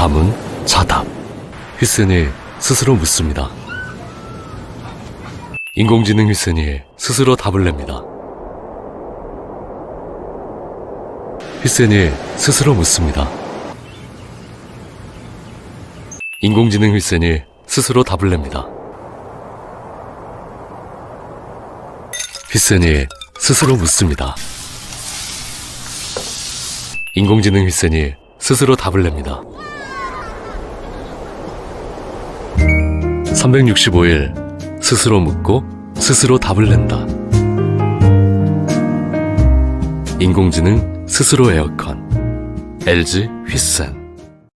자문, 자답. 휘슨이 스스로 묻습니다. 인공지능 휘슨이 스스로 답을 냅니다. 휘슨이 스스로 묻습니다. 인공지능 휘슨이 스스로 답을 냅니다. 휘슨이 스스로 묻습니다. 인공지능 휘슨이 스스로 답을 냅니다. 365일 스스로 묻고 스스로 답을 낸다. 인공지능 스스로 에어컨 LG 휘슨.